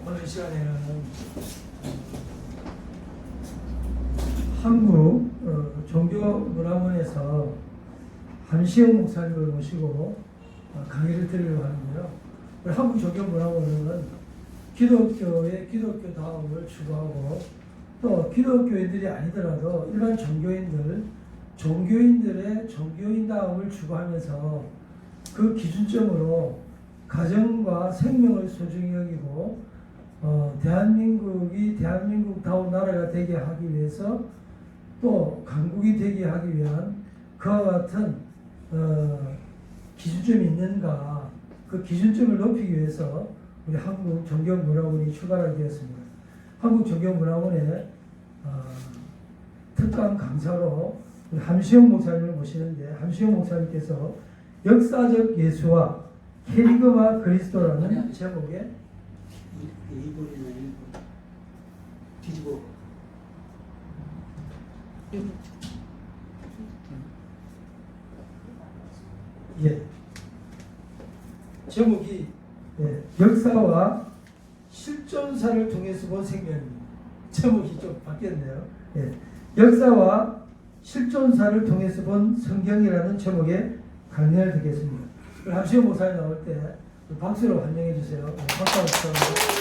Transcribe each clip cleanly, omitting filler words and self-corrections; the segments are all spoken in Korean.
오늘 시간에는 한국 종교문화원에서 한시영 목사님을 모시고 강의를 드리려고 하는데요. 우리 한국 종교문화원은 기독교의 기독교다움을 추구하고 또 기독교인들이 아니더라도 일반 종교인들의 종교인다움을 추구하면서 그 기준점으로 가정과 생명을 소중히 여기고 대한민국이 대한민국다운 나라가 되게 하기 위해서 또 강국이 되게 하기 위한 그와 같은 기준점이 있는가, 그 기준점을 높이기 위해서 우리 한국종교문화원이 출발하게 되었습니다. 한국종교문화원의 특강 강사로 우리 함수영 목사님을 모시는데, 함수영 목사님께서 역사적 예수와 캐리그와 그리스도라는 제목의 뒤집어. 제목이 역사와 실존사를 통해서 본 생명입니다. 제목이 좀 바뀌었네요. 역사와 실존사를 통해서 본 성경이라는 제목의 강연을 듣겠습니다. 함시영 목사님 나올 때 박수로 환영해 주세요. 박수 부탁드립니다.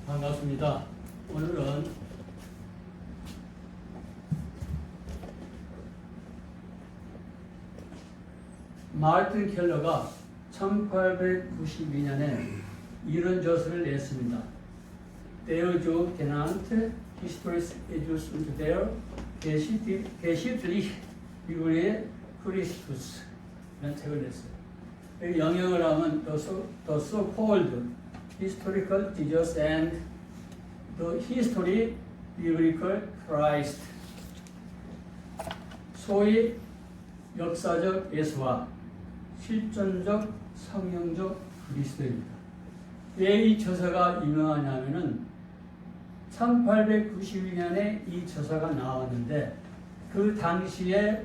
반갑습니다. 오늘은 마르틴 켈러가 1892년에 이런 저서를 냈습니다. Theologie genannte Historis Ejus und der Geschichtliche Figur Christus 이라는 책을 냈어요. 영역을 하면 the so-called Historical Jesus and the History Biblical Christ, 소위 역사적 예수와 실존적 성령적 그리스도입니다. 왜 이 저서가 유명하냐면은 1892년에 이 저서가 나왔는데 그 당시에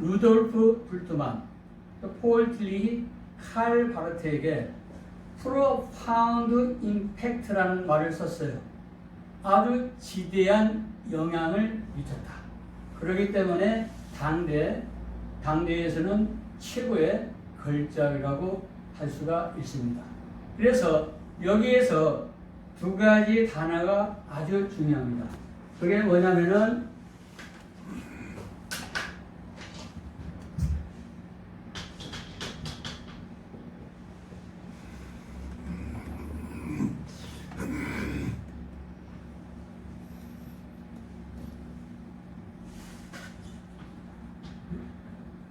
루돌프 불트만, 폴 틸리히, 칼 바르트에게 profound impact라는 말을 썼어요. 아주 지대한 영향을 미쳤다. 그렇기 때문에 당대에서는 최고의 걸작이라고 할 수가 있습니다. 그래서 여기에서 두 가지 단어가 아주 중요합니다. 그게 뭐냐면은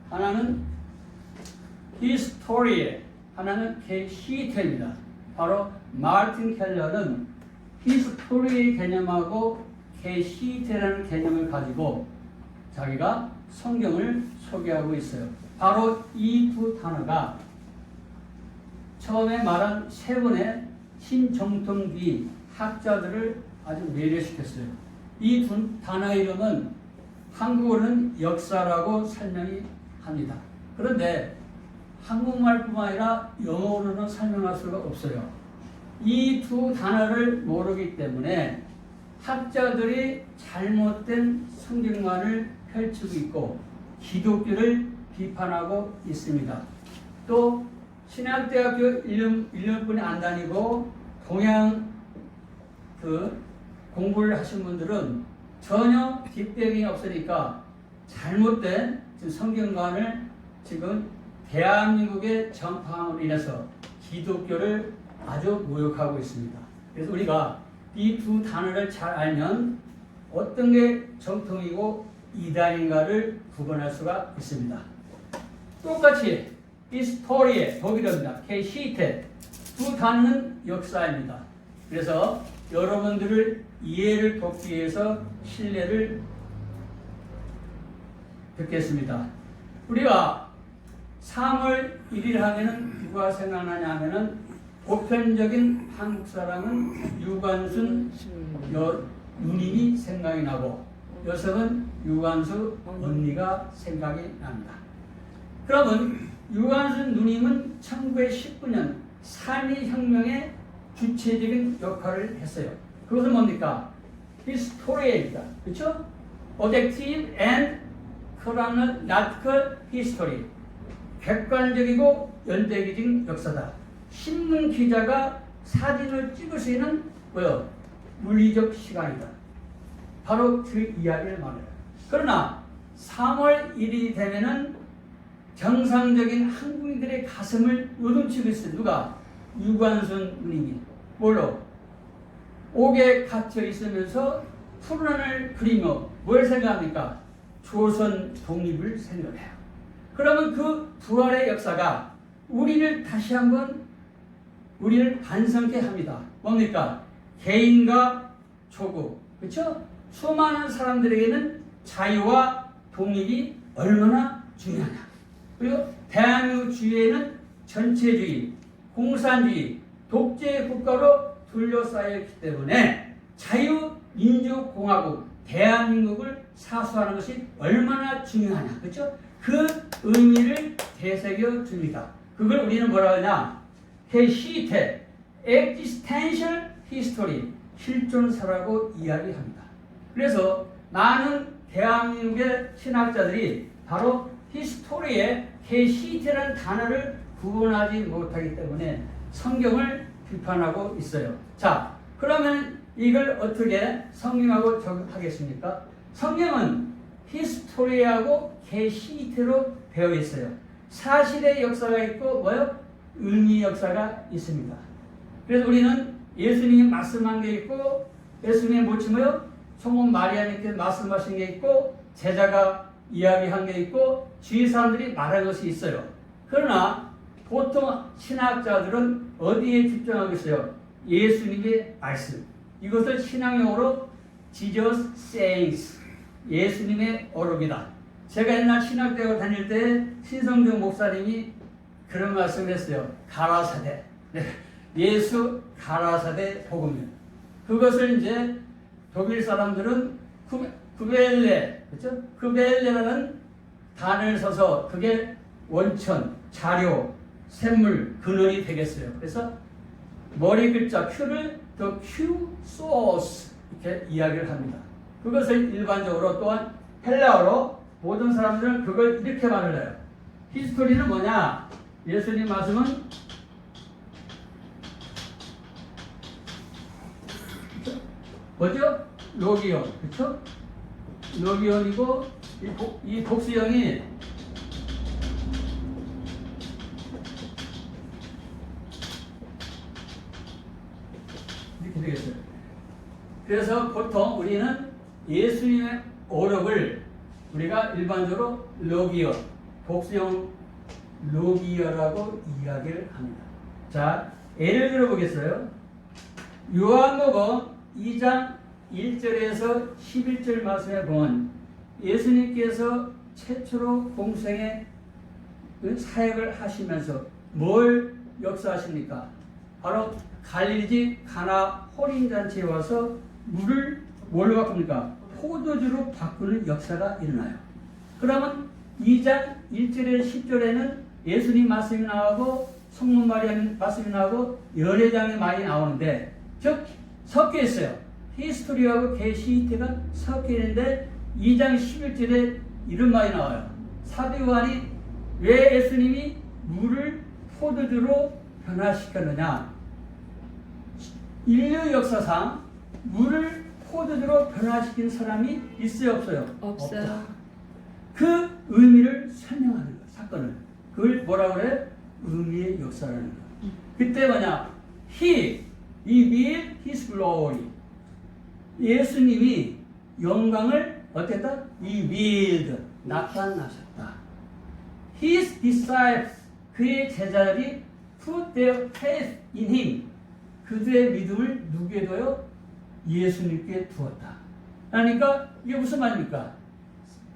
하나는 히스토리에, 하나는 게시테입니다. 바로 마르틴 켈러는 히스토리의 개념하고 게시테라는 개념을 가지고 자기가 성경을 소개하고 있어요. 바로 이 두 단어가 처음에 말한 세 분의 신정통기 학자들을 아주 매료시켰어요. 이 두 단어 이름은 한국어는 역사라고 설명이 합니다. 그런데 한국말뿐만 아니라 영어로는 설명할 수가 없어요. 이 두 단어를 모르기 때문에 학자들이 잘못된 성경관을 펼치고 있고 기독교를 비판하고 있습니다. 또 신학대학교 1년뿐이 안 다니고 동양 공부를 하신 분들은 전혀 뒷배경이 없으니까 잘못된 성경관을 지금 대한민국의 전파함으로 인해서 기독교를 아주 모욕하고 있습니다. 그래서 우리가 이 두 단어를 잘 알면 어떤 게 정통이고 이단인가를 구분할 수가 있습니다. 똑같이 히스토리에 독일어입니다. 게시테 두 단어는 역사입니다. 그래서 여러분들을 이해를 돕기 위해서 신뢰를 듣겠습니다. 우리가 3월 1일 하면은 누가 생각나냐 하면은 보편적인 한국 사람은 유관순 누님이 생각이 나고 여성은 유관수 언니가 생각이 납니다. 그러면 유관수 누님은 1919년 산이 혁명의 주체적인 역할을 했어요. 그것은 뭡니까? 히스토리입니다. 그렇죠? Objective and chronological history. 객관적이고 연대기적인 역사다. 신문 기자가 사진을 찍을 수 있는 뭐요? 물리적 시간이다. 바로 그 이야기를 말해요. 그러나 3월 1일이 되면은 정상적인 한국인들의 가슴을 요동치고 있어요. 누가? 유관순 누님이. 뭘로? 옥에 갇혀 있으면서 푸른 하늘 그리며 뭘 생각합니까? 조선 독립을 생각해요. 그러면 그 부활의 역사가 우리를 다시 한번 우리를 반성케 합니다. 뭡니까? 개인과 조국. 그렇죠? 수많은 사람들에게는 자유와 독립이 얼마나 중요하냐. 그리고 대한민국주의에는 전체주의, 공산주의, 독재 국가로 둘러싸여 있기 때문에 자유민주공화국 대한민국을 사수하는 것이 얼마나 중요하냐. 그렇죠? 그 의미를 되새겨 줍니다. 그걸 우리는 뭐라 하냐? 시태, existential history, 실존사라고 이야기합니다. 그래서 많은 대한민국의 신학자들이 바로 히스토리의 시태라는 단어를 구분하지 못하기 때문에 성경을 비판하고 있어요. 자, 그러면 이걸 어떻게 성경하고 적용하겠습니까? 성경은 히스토리하고 시태로 되어 있어요. 사실의 역사가 있고 뭐요? 의미 역사가 있습니다. 그래서 우리는 예수님이 말씀한 게 있고 예수님의 모침이요? 성모 마리아님께 말씀하신 게 있고 제자가 이야기한 게 있고 주위 사람들이 말한 것이 있어요. 그러나 보통 신학자들은 어디에 집중하고 있어요? 예수님의 말씀. 이것을 신앙용어로 Jesus sayings, 예수님의 어록이다. 제가 옛날 신학대학을 다닐 때 신성종 목사님이 그런 말씀을 했어요. 가라사대. 네. 예수 가라사대 복음이에요. 그것을 이제 독일 사람들은 구벨레, 그렇죠? 구벨레라는 단어를 써서 그게 원천, 자료, 샘물, 근원이 되겠어요. 그래서 머리 글자 Q를 더 Q source 이렇게 이야기를 합니다. 그것을 일반적으로 또한 헬라어로 모든 사람들은 그걸 이렇게 말을 해요. 히스토리는 뭐냐? 예수님 말씀은 뭐죠? 로기온, 그렇죠? 로기온이고 이 복수형이 이렇게 되겠어요. 그래서 보통 우리는 예수님의 어록을 우리가 일반적으로 로기온, 복수형 로기어라고 이야기를 합니다. 자, 예를 들어 보겠어요. 요한복음 2장 1절에서 11절 말씀에 보면 예수님께서 최초로 공생의 사역을 하시면서 뭘 역사하십니까? 바로 갈릴리 가나 호린잔치에 와서 물을 뭘로 바꿉니까? 포도주로 바꾸는 역사가 일어나요. 그러면 2장 1절에 10절에는 예수님 말씀이 나오고 성모 마리아 말씀이 나오고 열애장이 많이 나오는데 즉 섞여 있어요. 히스토리하고 시태가 섞여 있는데 2장 11절에 이런 말이 나와요. 사도 요한이 왜 예수님이 물을 포도주로 변화시켰느냐? 인류 역사상 물을 포도주로 변화시킨 사람이 있어요, 없어요? 없어요. 없다. 그 의미를 설명하는 거예요, 사건을. 그걸 뭐라고 그래? 의미의 역사라는 거예요. 그때 뭐냐? He revealed His glory. 예수님이 영광을 어떻게 했다? revealed. 나타나셨다. His disciples, 그의 제자들이 put their faith in Him. 그들의 믿음을 누구에 둬요? 예수님께 두었다. 그러니까 이게 무슨 말입니까?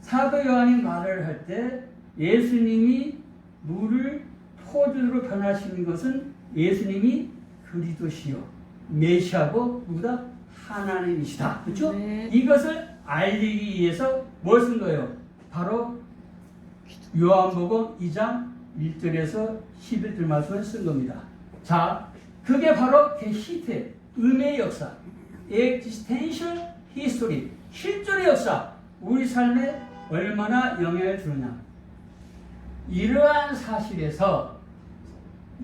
사도 요한이 말을 할 때 예수님이 물을 포도주로 변하시는 것은 예수님이 그리스도시요 메시아고 누구다? 하나님이시다. 그렇죠? 네. 이것을 알리기 위해서 뭘 쓴 거예요? 바로 요한복음 2장 1절에서 11절 말씀을 쓴 겁니다. 자, 그게 바로 히트의 음의 역사, existential history, 실존의 역사, 우리 삶에 얼마나 영향을 주느냐. 이러한 사실에서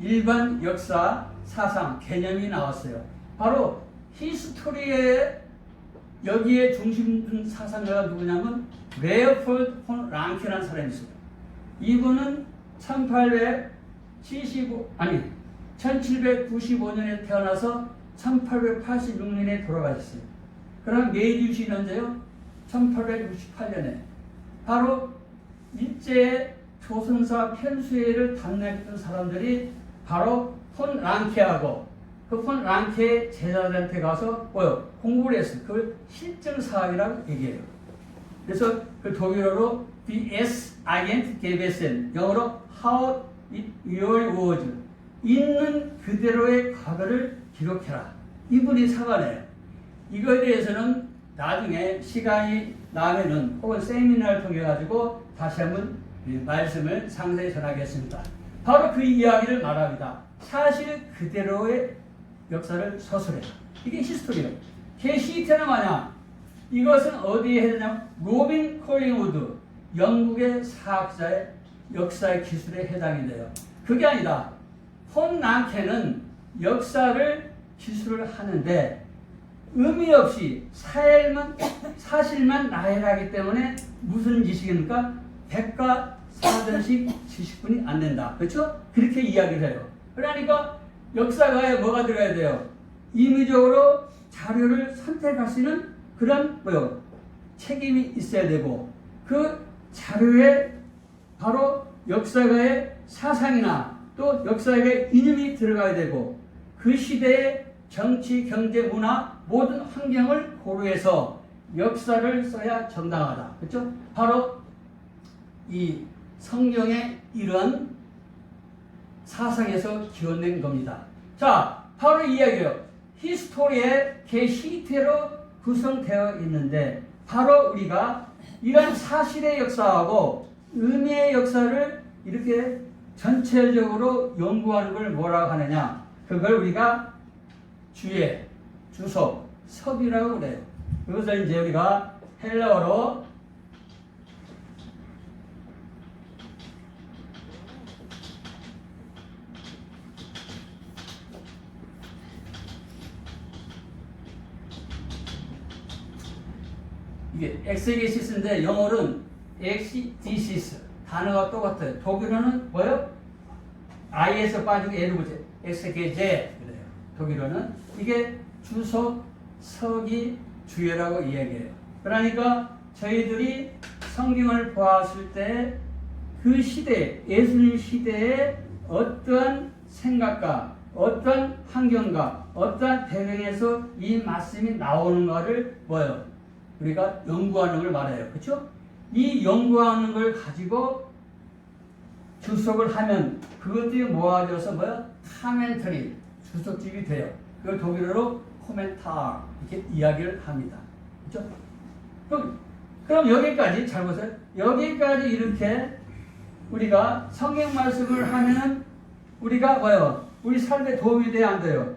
일반 역사, 사상, 개념이 나왔어요. 바로 히스토리에 여기에 중심 둔 사상가가 누구냐면 레오폴드 폰 랑케라는 사람이 있어요. 이분은 1795년에 태어나서 1886년에 돌아가셨어요. 그럼 메이주시 현재요 1868년에 바로 일제의 조선사 편수회를 담당했던 사람들이 바로 폰 랑케하고 그 폰 랑케 제자들한테 가서 공부를 했어요. 그걸 실증사학이라고 얘기해요. 그래서 그 독일어로 Die es eigentlich gewesen, 영어로 How it really was, 있는 그대로의 과거를 기록해라. 이분이 사관해요. 이거에 대해서는 나중에 시간이 나면은 혹은 세미나를 통해 가지고 다시 한번 말씀을 상세히 전하겠습니다. 바로 그 이야기를 말합니다. 사실 그대로의 역사를 서술해라. 이게 히스토리예요. 히스토리는 뭐냐? 이것은 어디에 해야 되냐면 로빈 콜링우드, 영국의 사학자의 역사의 기술에 해당이 돼요. 그게 아니다. 폰 랑케는 역사를 기술을 하는데 의미 없이 사실만 나열하기 때문에 무슨 지식입니까? 백과사전식 지식뿐이 안 된다. 그렇죠? 그렇게 이야기를 해요. 그러니까 역사가에 뭐가 들어가야 돼요? 임의적으로 자료를 선택할 수 있는 그런 책임이 있어야 되고 그 자료에 바로 역사가의 사상이나 또 역사가의 이념이 들어가야 되고 그 시대의 정치, 경제, 문화 모든 환경을 고려해서 역사를 써야 정당하다. 그렇죠? 바로 이 성경의 이런 사상에서 기원된 겁니다. 자, 바로 이 이야기예요. 히스토리의 게시테로 구성되어 있는데 바로 우리가 이런 사실의 역사하고 의미의 역사를 이렇게 전체적으로 연구하는 걸 뭐라고 하느냐? 그걸 우리가 주예, 주석, 석이라고 그래요. 그것을 이제 우리가 헬라어로 이게 엑세게시스인데 영어로는 엑시디시스 단어가 똑같아요. 독일어는 뭐요? I에서 빠지고 L을 붙여요. 엑세게제 그래요. 독일어는 이게 주석, 석이 주예라고 이야기해요. 그러니까 저희들이 성경을 보았을 때 그 시대, 예수님 시대에 어떠한 생각과 어떠한 환경과 어떠한 배경에서 이 말씀이 나오는가를 우리가 연구하는 걸 말해요. 그렇죠? 이 연구하는 걸 가지고 주석을 하면 그것들이 모아져서 카멘터리, 주석집이 돼요. 그걸 독일어로 코멘타 이렇게 이야기를 합니다. 그렇죠? 그럼 여기까지 잘 보세요. 여기까지 이렇게 우리가 성경 말씀을 하면은 우리가 우리 삶에 도움이 돼야 안 돼요?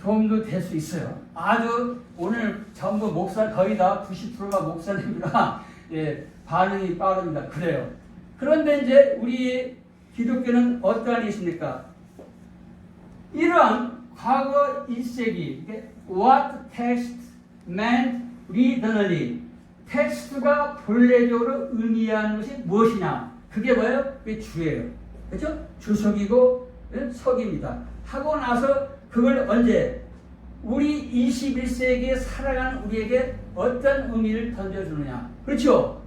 도움도 될 수 있어요. 아주 오늘 전부 목사 거의 다 90%가 목사님이라 반응이 빠릅니다. 그래요. 그런데 이제 우리 기독교는 어떠한 게 있습니까? 이러한 과거 1세기 what text meant originally 텍스트가 본래적으로 의미하는 것이 무엇이냐? 그게 그게 주예요. 그렇죠? 주석이고 석입니다. 하고 나서 그걸 언제 우리 21세기에 살아가는 우리에게 어떤 의미를 던져주느냐. 그렇죠?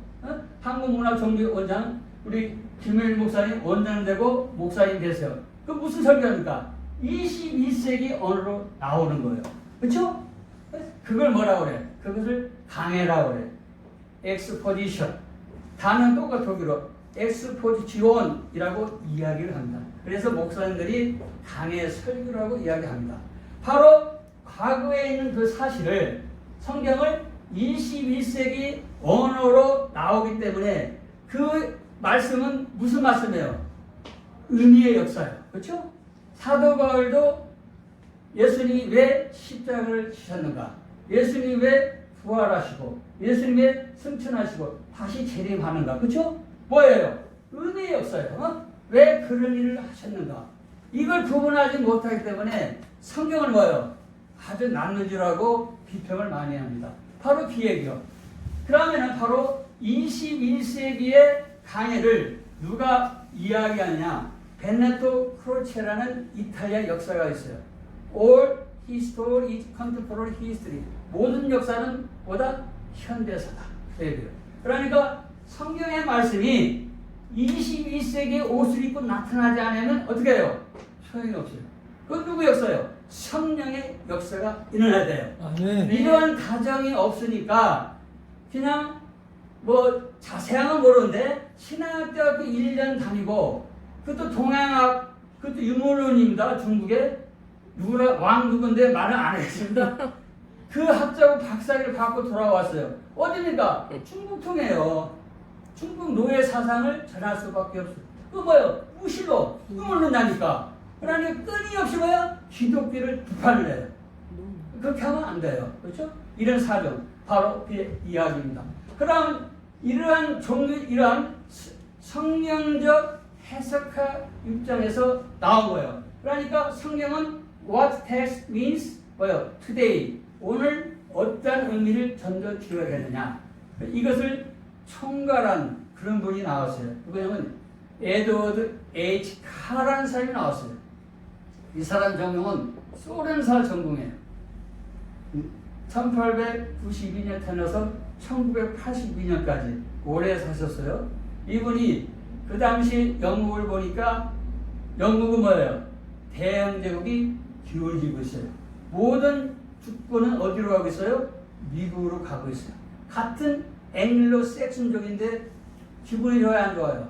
한국문화정보원장 우리 김영일 목사님 원장 되고 목사님 되세요. 그 무슨 설교합니까? 21세기 언어로 나오는 거예요. 그렇죠? 그걸 뭐라고 그래? 그것을 강해라고 그래. 엑스포지션. 단어는 똑같아 독일어. 엑스포지치온이라고 이야기를 합니다. 그래서 목사님들이 강해 설교라고 이야기합니다. 바로 과거에 있는 그 사실을 성경을 21세기 언어로 나오기 때문에 그 말씀은 무슨 말씀이에요? 의미의 역사예요. 그렇죠? 사도 바울도 예수님이 왜 십자가를 지셨는가? 예수님이 왜 부활하시고 예수님이 왜 승천하시고 다시 재림하는가? 그렇죠? 뭐예요? 의미의 역사예요. 왜 그런 일을 하셨는가? 이걸 구분하지 못하기 때문에 성경을 뭐예요? 아주 낱느지라고 비평을 많이 합니다. 바로 그 얘기요. 그러면은 바로 21세기의 강해를 누가 이야기하냐? 베네토 크로체라는 이탈리아 역사가 있어요. All history is contemporary history. 모든 역사는 보다 현대사다. 그러니까 성경의 말씀이 21세기에 옷을 입고 나타나지 않으면 어떻게 해요? 소용이 없어요. 그건 누구 역사예요? 성령의 역사가 일어나야 돼요. 아멘. 이러한 가정이 없으니까 그냥 뭐 자세한 건 모르는데 신학대학교 1년 다니고 그것도 동양학 그것도 유물론입니다. 중국에 누구라 왕 누군데 말은 안 하겠습니다. 그 학자고 박사기를 받고 돌아왔어요. 어디입니까? 중국통이에요. 중국 노예 사상을 전할 수밖에 없어요. 그 뭐예요? 무실로 유물론자니까. 그러니 끊임없이 뭐야? 기독교를 비판을 해요. 그렇게 하면 안 돼요. 그렇죠? 이런 사정 바로 그 이야기입니다. 그럼 이러한 성경적 해석학 입장에서 나온 거예요. 그러니까 성경은 what text means 뭐예요? today 오늘 어떤 의미를 전도 기록했느냐 이것을 총괄한 그런 분이 나왔어요. 누구냐면 에드워드 H. 카라는 사람이 나왔어요. 이 사람 전공은 소련사 전공이에요. 1892년 태어나서 1982년까지 오래 사셨어요. 이분이 그 당시 영국을 보니까 영국은 뭐예요? 대영 제국이 기울어지고 있어요. 모든 주권은 어디로 가고 있어요? 미국으로 가고 있어요. 같은 앵글로 섹슨족인데 기분이 좋아요, 안 좋아요?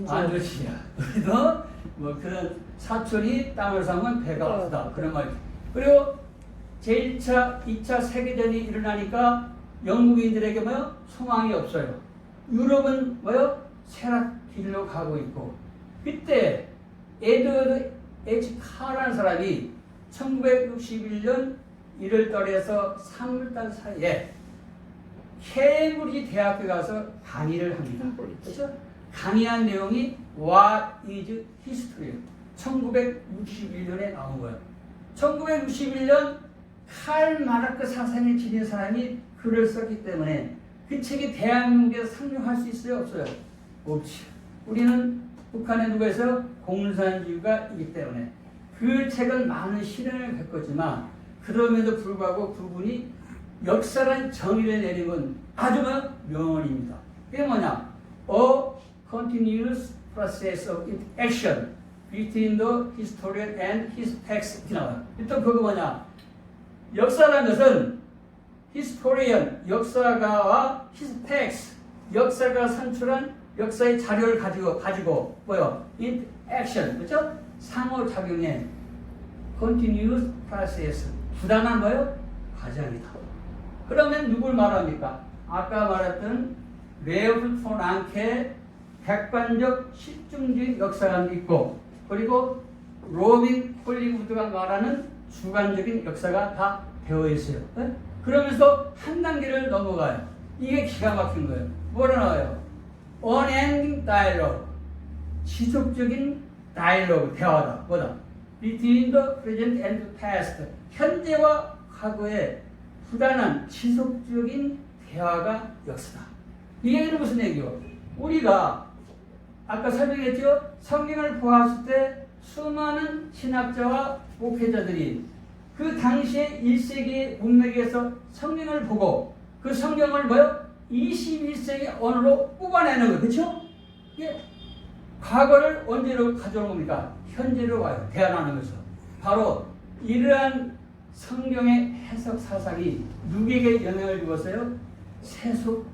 안 좋지요. 그래도 뭐 그런 사촌이 땅을 사면 배가 아프다 그런 말이죠. 그리고 제1차, 2차 세계전이 일어나니까 영국인들에게 뭐요? 소망이 없어요. 유럽은 뭐요? 쇠락 길로 가고 있고 그때 에드워드 H. 카라는 사람이 1961년 1월달에서 3월달 사이에 케임브리지 대학교 가서 강의를 합니다. 그렇죠? 강의한 내용이 What is History? 1961년에 나온 거예요. 1961년 칼 마르크 사상을 지닌 사람이 글을 썼기 때문에 그 책이 대한민국에서 상용할 수 있어요? 없어요? 없지. 우리는 북한에 누가 있어요? 공산주의가 있기 때문에 그 책은 많은 실현을 겪었지만 그럼에도 불구하고 그분이 역사란 정의를 내린 건 아주 명언입니다. 그게 뭐냐? A continuous process of interaction between the historian and his text. 일단 그거 뭐냐? 역사라는 것은 historian, 역사가와 his text, 역사가 산출한 역사의 자료를 가지고 뭐요? interaction, 그렇죠? 상호작용의 continuous process, 부단한 뭐요? 과정이다. 그러면 누굴 말합니까? 아까 말했던 레오폴드 폰 랑케 객관적 실증주의 역사관도 있고 그리고 로빈 홀리우드가 말하는 주관적인 역사가 다 되어 있어요. 네? 그러면서 한 단계를 넘어가요. 이게 기가 막힌 거예요. 뭐라 나와요? Unending dialogue, 지속적인 dialogue, 대화다. 뭐다? Between the present and the past, 현재와 과거의 부단한 지속적인 대화가 역사다. 이게 무슨 얘기요? 우리가 아까 설명했죠? 성경을 보았을 때 수많은 신학자와 목회자들이 그 당시에 1세기 문맥에서 성경을 보고 그 성경을 뭐요? 21세기 언어로 뽑아내는 거예요. 그렇죠? 이게 과거를 언제로 가져오는 겁니까? 현재로 와요. 대안하는 것은. 바로 이러한 성경의 해석 사상이 누구에게 영향을 주었어요? 세속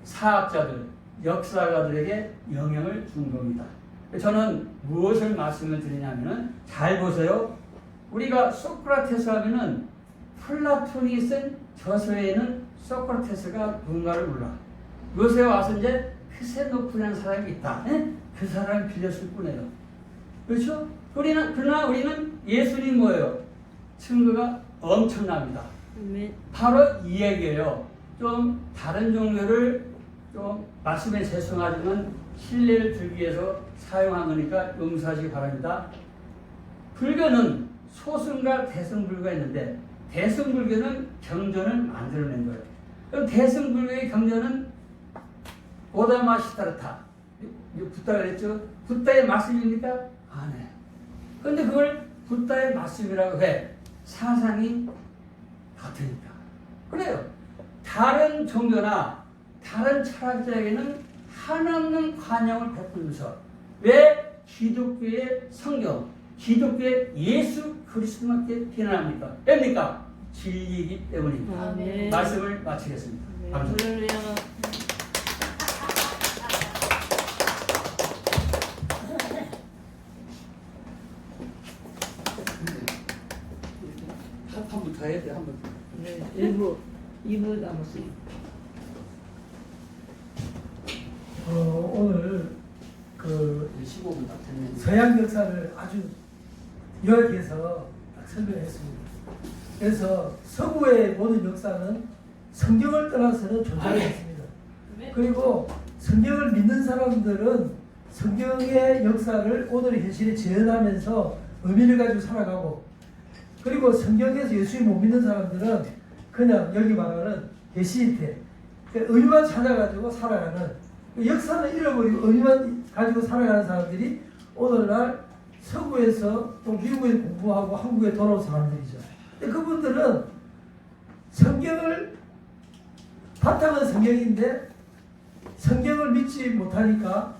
사학자들, 역사가들에게 영향을 준 겁니다. 저는 무엇을 말씀을 드리냐면은 잘 보세요. 우리가 소크라테스 하면은 플라톤이 쓴 저서에는 소크라테스가 누군가를 몰라. 요새 와서 이제 크세노프라는 사람이 있다. 예? 그 사람을 빌렸을 뿐이에요. 그렇죠? 그러나 우리는 예수님 뭐예요? 증거가 엄청납니다. 바로 이 얘기예요. 좀 다른 종교를 좀 말씀에 죄송하지만 신뢰를 들기 위해서 사용한 거니까 용서하시기 바랍니다. 불교는 소승과 대승불교가 있는데 대승불교는 경전을 만들어낸 거예요. 그럼 대승불교의 경전은 고다마 시타르타 붓다가 그랬죠? 붓다의 말씀입니까? 아니에요. 그런데 그걸 붓다의 말씀이라고 해. 사상이 같으니까. 그래요. 다른 종교나 다른 철학자에게는 한없는 관용을 베풀면서 왜 기독교의 성경, 기독교의 예수 그리스도밖에 비난합니까? 왜입니까? 진리이기 때문입니다. 아멘. 말씀을 마치겠습니다. 감사합니다. 할렐루야. 한번더 해야 돼, 한 번. 네, 2부 남았어요. 오늘 그 15분 딱 됐네. 서양 역사를 아주 요약해서 설명했습니다. 그래서 서구의 모든 역사는 성경을 떠나서는 존재하지 않습니다. 그리고 성경을 믿는 사람들은 성경의 역사를 오늘의 현실에 재현하면서 의미를 가지고 살아가고, 그리고 성경에서 예수님 못 믿는 사람들은 그냥 여기 말하는 대시인태, 의미만 찾아가지고 살아가는, 역사는 잃어버리고 의미만 가지고 살아가는 사람들이 오늘날 서구에서 또 미국에 공부하고 한국에 돌아온 사람들이죠. 근데 그분들은 성경을, 바탕은 성경인데 성경을 믿지 못하니까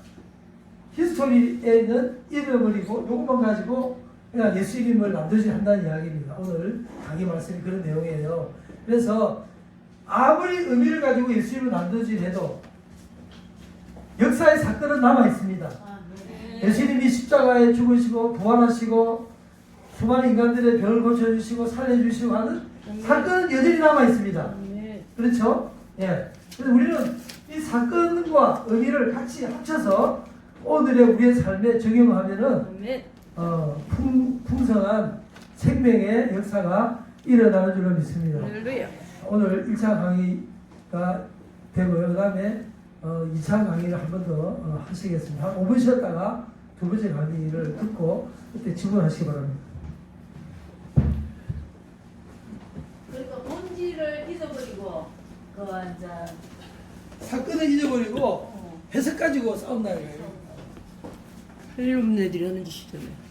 히스토리에는 잃어버리고 요것만 가지고 그냥 예수 이름을 남도질 한다는 이야기입니다. 오늘 강의 말씀이 그런 내용이에요. 그래서 아무리 의미를 가지고 예수 이름을 남도질 해도 역사의 사건은 남아 있습니다. 예수님이 십자가에 죽으시고 부활하시고 수많은 인간들의 병을 고쳐주시고 살려주시고 하는 사건은 여전히 남아 있습니다. 그렇죠? 예. 그래서 우리는 이 사건과 의미를 같이 합쳐서 오늘의 우리의 삶에 적용하면은 풍성한 생명의 역사가 일어나는 줄로 믿습니다. 할렐루야. 오늘 1차 강의가 되고요. 그 다음에 2차 강의를 한 번 더 하시겠습니다. 한 5분 쉬었다가 두 번째 강의를 듣고 그때 질문하시기 바랍니다. 그러니까 본질을 잊어버리고 그 이제 사건을 잊어버리고 해석 가지고 싸운다는 거예요. 할렐루야 애들이 하는 짓이잖아요.